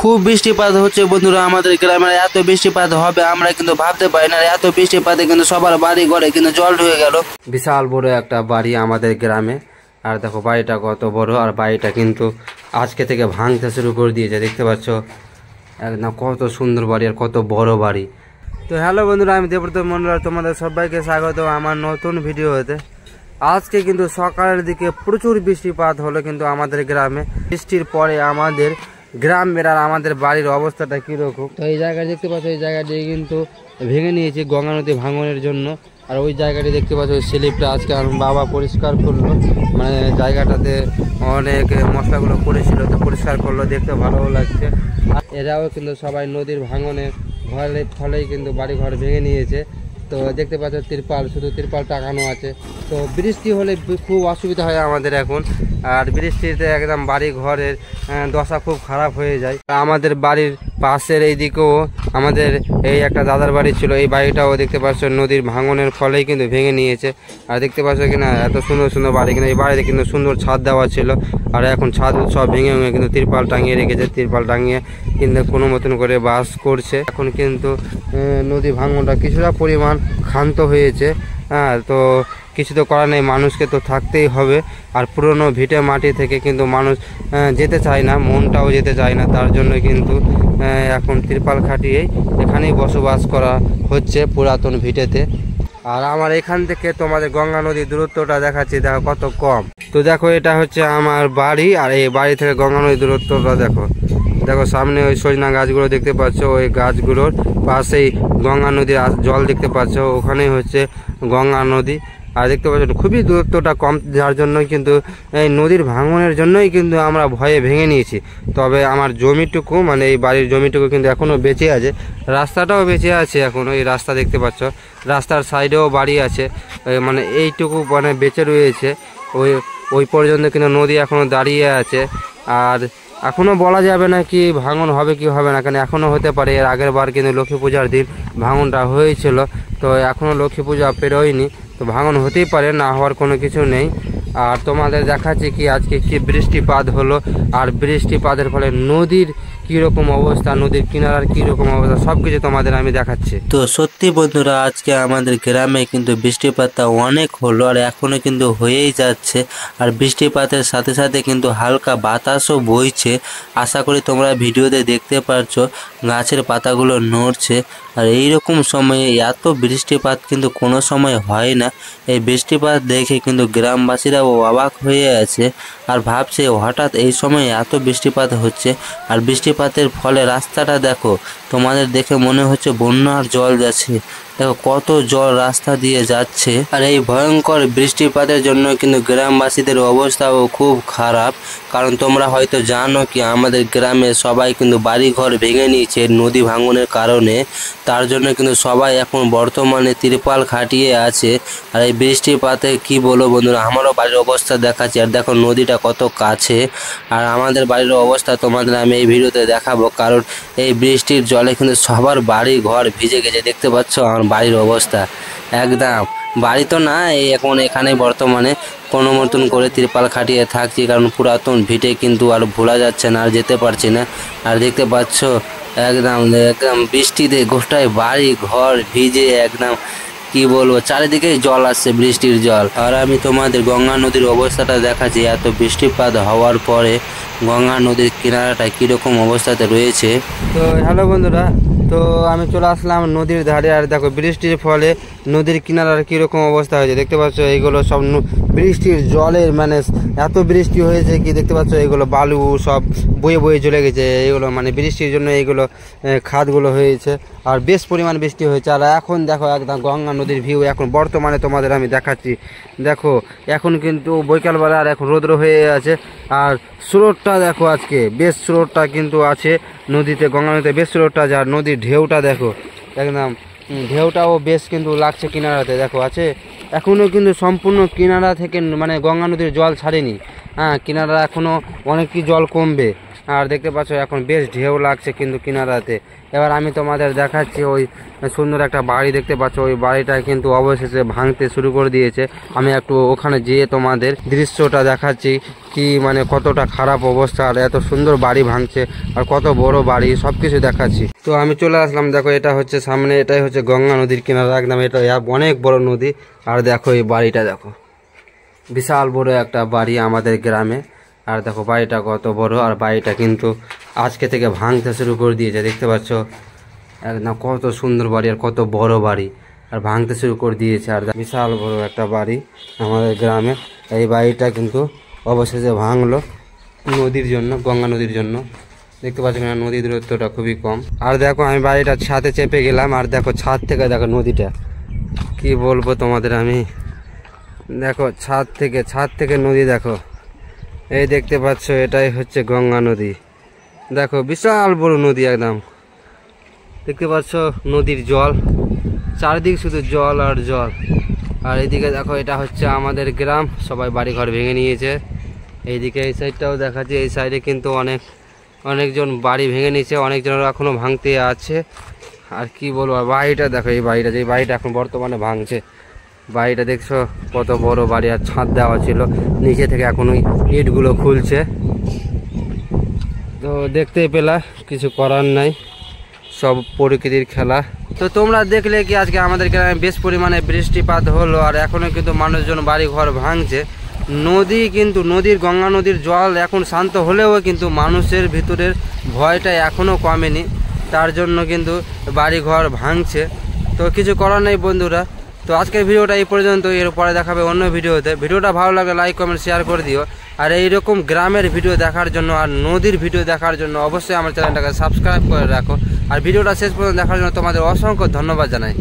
খুব বৃষ্টিপাত হচ্ছে বন্ধুরা আমাদের গ্রামে। এত বৃষ্টিপাত হবে আমরা কিন্তু ভাবতে পারি না। এত বৃষ্টিপাতে কিন্তু সবার বাড়ি ঘরে কিন্তু জল ঢুকে গেল। বিশাল বড় একটা বাড়ি আমাদের গ্রামে। আর দেখো বাড়িটা কত বড়, আর বাড়িটা কিন্তু আজকে থেকে ভাঙতে শুরু করে দিয়েছে। দেখতে পাচ্ছ একদম কত সুন্দর বাড়ি আর কত বড় বাড়ি। তো হ্যালো বন্ধুরা, আমি দেবব্রত মন্ডল, তোমাদের সবাইকে স্বাগত আমার নতুন ভিডিওতে। আজকে কিন্তু সকালের দিকে প্রচুর বৃষ্টিপাত হলো কিন্তু আমাদের গ্রামে। বৃষ্টির পরে আমাদের গ্রামের আর আমাদের বাড়ির অবস্থাটা কীরকম, তো এই জায়গায় দেখতে পাচ্ছ, এই জায়গাটি কিন্তু ভেঙে নিয়েছি গঙ্গা নদী ভাঙনের জন্য। আর ওই জায়গাটি দেখতে পাচ্ছ, ওই স্লিপটা আজকে আমার বাবা পরিষ্কার করলো, মানে জায়গাটাতে অনেক মশলাগুলো পড়েছিল, তো পরিষ্কার করলো, দেখতে ভালোও লাগছে। আর এরাও কিন্তু সবাই নদীর ভাঙনের ফলেই কিন্তু বাড়ি ঘর ভেঙে নিয়েছে। তো দেখতে পাচ্ছ তিরপাল, শুধু তিরপাল টাঙানো আছে। তো বৃষ্টি হলে খুব অসুবিধা হয় আমাদের এখন। আর বৃষ্টিতে একদম বাড়ি ঘরের দশা খুব খারাপ হয়ে যায়। আমাদের বাড়ির পাশের এই দিকেও আমাদের এই একটা দাদার বাড়ি ছিল, এই বাড়িটাও দেখতে পাচ্ছ নদীর ভাঙনের ফলেই কিন্তু ভেঙে নিয়েছে। আর দেখতে পাচ্ছ কিনা এত সুন্দর সুন্দর বাড়ি, কিন্তু এই বাড়িতে কিন্তু সুন্দর ছাদ দেওয়া ছিল, আর এখন ছাদ সব ভেঙে ভেঙে কিন্তু তিরপাল টাঙিয়ে রেখেছে। তিরপাল টাঙিয়ে কিন্তু কোনো মতন করে বাস করছে। এখন কিন্তু নদী ভাঙনটা কিছুটা পরিমাণ ক্ষান্ত হয়েছে। হ্যাঁ, তো কিছু তো করার নেই, মানুষকে তো থাকতেই হবে। আর পুরনো ভিটে মাটি থেকে কিন্তু মানুষ যেতে চায় না, মনটাও যেতে চায় না। তার জন্য কিন্তু এখন তিরপাল খাটিয়েই এখানেই বসবাস করা হচ্ছে পুরাতন ভিটেতে। আর আমার এখান থেকে তোমাদের গঙ্গা নদীর দূরত্বটা দেখাচ্ছি, দেখো কত কম। তো দেখো এটা হচ্ছে আমার বাড়ি, আর এই বাড়ি থেকে গঙ্গা নদীর দূরত্বটা দেখো। দেখো সামনে ওই সজনা গাছগুলো দেখতে পাচ্ছ, ওই গাছগুলোর পাশেই গঙ্গা নদীর জল দেখতে পাচ্ছ, ওখানেই হচ্ছে গঙ্গা নদী। আর দেখতে পাচ্ছ খুবই দূরত্বটা কম, যার জন্য কিন্তু এই নদীর ভাঙনের জন্যই কিন্তু আমরা ভয়ে ভেঙে নিয়েছি। তবে আমার জমিটুকু, মানে এই বাড়ির জমিটুকু কিন্তু এখনও বেঁচে আছে, রাস্তাটাও বেঁচে আছে এখনও। এই রাস্তা দেখতে পাচ্ছ, রাস্তার সাইডেও বাড়ি আছে, মানে এইটুকু মানে বেঁচে রয়েছে। ওই পর্যন্ত কিন্তু নদী এখনও দাঁড়িয়ে আছে। আর এখনও বলা যাবে না কি ভাঙন হবে কি হবে না, কেন এখনও হতে পারে। এর আগের বার কিন্তু লক্ষ্মী পূজার দিন ভাঙনটা হয়েছিল, তো এখনও লক্ষ্মী পূজা পেরোয়নি, তো ভাঙন হতেই পারে, না হওয়ার কোনো কিছু নেই। আর তোমাদের দেখাচ্ছি কি আজকে কি বৃষ্টিপাত হলো, আর বৃষ্টিপাতের ফলে নদীর কীরকম অবস্থা, নদীর কিনারার কীরকম অবস্থা, সব কিছু তোমাদের আমি দেখাচ্ছি। তো সত্যি বন্ধুরা, আজকে আমাদের গ্রামে কিন্তু বৃষ্টিপাতটা অনেক হলো, আর এখনও কিন্তু হয়েই যাচ্ছে। আর বৃষ্টিপাতের সাথে সাথে কিন্তু হালকা বাতাসও বইছে। আশা করি তোমরা ভিডিওতে দেখতে পাচ্ছ গাছের পাতাগুলো নড়ছে। আর এইরকম সময়ে এত বৃষ্টিপাত কিন্তু কোনো সময় হয় না। এই বৃষ্টিপাত দেখে কিন্তু গ্রামবাসীরাও অবাক হয়ে আছে, আর ভাবছে হঠাৎ এই সময় এত বৃষ্টিপাত হচ্ছে। আর বৃষ্টিপাতের ফলে রাস্তাটা দেখো, তোমাদের দেখে মনে হচ্ছে বন্যার জল যাচ্ছে। দেখো কত জল রাস্তা দিয়ে যাচ্ছে। আর এই ভয়ঙ্কর বৃষ্টিপাতের জন্য কিন্তু গ্রামবাসীদের অবস্থাও খুব খারাপ। কারণ তোমরা হয়তো জানো কি আমাদের গ্রামে সবাই কিন্তু বাড়িঘর ভেঙে নিয়েছে নদী ভাঙনের কারণে। তার জন্য কিন্তু সবাই এখন বর্তমানে তিরপাল খাটিয়ে আছে। আর এই বৃষ্টিপাতে কি বলবো বন্ধুরা, আমারও বাড়ির অবস্থা দেখাচ্ছি। আর দেখো নদীটা কত কাছে। আর আমাদের বাড়ির অবস্থা তোমাদের আমি এই ভিডিওতে দেখাবো, কারণ এই বৃষ্টির জলে কিন্তু সবার বাড়ি ঘর ভিজে গেছে। দেখতে পাচ্ছ আমার বাড়ির অবস্থা, একদম বাড়ি তো না, এই এখন এখানে বর্তমানে কোনো মতন করে তিরপাল খাটিয়ে থাকছি, কারণ পুরাতন ভিটে কিন্তু আর ভোলা যাচ্ছে না, আর যেতে পারছি না। আর দেখতে পাচ্ছ একদম একদম বৃষ্টিতে গোটায় বাড়ি ঘর ভিজে, একদম কি বলবো, চারিদিকেই জল আসছে, বৃষ্টির জল। আর আমি তোমাদের গঙ্গা নদীর অবস্থাটা দেখাচ্ছি। এত বৃষ্টিপাত হওয়ার পরে গঙ্গা নদীর কিনারাটা কীরকম অবস্থাতে রয়েছে। তো হ্যালো বন্ধুরা, তো আমি চলে আসলাম নদীর ধারে। আর দেখো বৃষ্টির ফলে নদীর কিনারার কীরকম অবস্থা হয়েছে দেখতে পাচ্ছ। এইগুলো সব বৃষ্টির জলের, মানে এত বৃষ্টি হয়েছে কি দেখতে পাচ্ছ, এইগুলো বালু সব বয়ে বয়ে চলে গেছে। এইগুলো মানে বৃষ্টির জন্য এইগুলো খাদগুলো হয়েছে, আর বেশ পরিমাণ বৃষ্টি হয়েছে। আর এখন দেখো একদম গঙ্গা নদীর ভিউ এখন বর্তমানে তোমাদের আমি দেখাচ্ছি। দেখো এখন কিন্তু বৈকালবেলা, আর এখন রৌদ্র হয়ে আছে। আর স্রোতটা দেখো, আজকে বেশ স্রোতটা কিন্তু আছে নদীতে, গঙ্গা নদীতে বেশ স্রোতটা আছে। আর নদীর ঢেউটা দেখো, একদম ঢেউটাও বেশ কিন্তু লাগছে কিনারাতে, দেখো আছে। এখনও কিন্তু সম্পূর্ণ কিনারা থেকে মানে গঙ্গা নদীর জল ছাড়েনি। হ্যাঁ, কিনারা এখনও অনেক কি জল কমবে। আর দেখতে পাচ্ছ এখন বেশ ঢেউ লাগছে কিন্তু কিনারাতে। এবার আমি তোমাদের দেখাচ্ছি ওই সুন্দর একটা বাড়ি দেখতে পাচ্ছ, ওই বাড়িটা কিন্তু অবশেষে ভাঙতে শুরু করে দিয়েছে। আমি একটু ওখানে যেয়ে তোমাদের দৃশ্যটা দেখাচ্ছি, কি মানে কতটা খারাপ অবস্থা, আর এত সুন্দর বাড়ি ভাঙছে আর কত বড় বাড়ি সব কিছু দেখাচ্ছি। তো আমি চলে আসলাম, দেখো এটা হচ্ছে সামনে, এটাই হচ্ছে গঙ্গা নদীর কিনারা একদম, এটা অনেক বড় নদী। আর দেখো এই বাড়িটা দেখো, বিশাল বড় একটা বাড়ি আমাদের গ্রামে। আর দেখো বাড়িটা কত বড়, আর বাড়িটা কিন্তু আজকে থেকে ভাঙতে শুরু করে দিয়েছে। দেখতে পাচ্ছ একদম কত সুন্দর বাড়ি আর কত বড় বাড়ি, আর ভাঙতে শুরু করে দিয়েছে। আর বিশাল বড় একটা বাড়ি আমাদের গ্রামে। এই বাড়িটা কিন্তু অবশেষে ভাঙলো নদীর জন্য, গঙ্গা নদীর জন্য। দেখতে পাচ্ছ না, নদীর দূরত্বটা খুবই কম। আর দেখো আমি বাড়িটার ছাদে চেপে গেলাম, আর দেখো ছাদ থেকে দেখো নদীটা, কি বলবো তোমাদের আমি। দেখো ছাদ থেকে নদী দেখো, এই দেখতে পাচ্ছ এটাই হচ্ছে গঙ্গা নদী। দেখো বিশাল বড় নদী একদম, দেখতে পাচ্ছ নদীর জল, চারিদিক শুধু জল আর জল। আর এইদিকে দেখো এটা হচ্ছে আমাদের গ্রাম, সবাই বাড়িঘর ভেঙে নিয়েছে। এইদিকে এই সাইডটাও দেখাচ্ছে, এই সাইডে কিন্তু অনেকজন বাড়ি ভেঙে নিয়েছে, অনেকজনের এখনও ভাঙতে আছে। আর কি বলবো, বাড়িটা দেখো, এই বাড়িটা, যে বাড়িটা এখন বর্তমানে ভাঙছে, বাড়িটা দেখছো কত বড় বাড়ি, আর ছাদ দেওয়া ছিল, নিচে থেকে এখন ওই ইটগুলো খুলছে। তো দেখতেই পেলা, কিছু করার নাই, সব প্রকৃতির খেলা। তো তোমরা দেখলে কি আজকে আমাদের গ্রামে বেশ পরিমাণে বৃষ্টিপাত হলো, আর এখনও কিন্তু মানুষজন বাড়ি ঘর ভাঙছে। নদীর গঙ্গা নদীর জল এখন শান্ত হলেও কিন্তু মানুষের ভিতরের ভয়টা এখনও কমেনি, তার জন্য কিন্তু বাড়ি ঘর ভাঙছে। তো কিছু করার নেই বন্ধুরা। তো আজকের ভিডিওটা এই পর্যন্ত, এরপরে দেখাবে অন্য ভিডিওতে। ভিডিওটা ভালো লাগলে লাইক কমেন্ট শেয়ার করে দিও। আর এইরকম গ্রামের ভিডিও দেখার জন্য আর নদীর ভিডিও দেখার জন্য অবশ্যই আমার চ্যানেলটাকে সাবস্ক্রাইব করে রাখো। আর ভিডিওটা শেষ পর্যন্ত দেখার জন্য তোমাদের অসংখ্য ধন্যবাদ জানাই।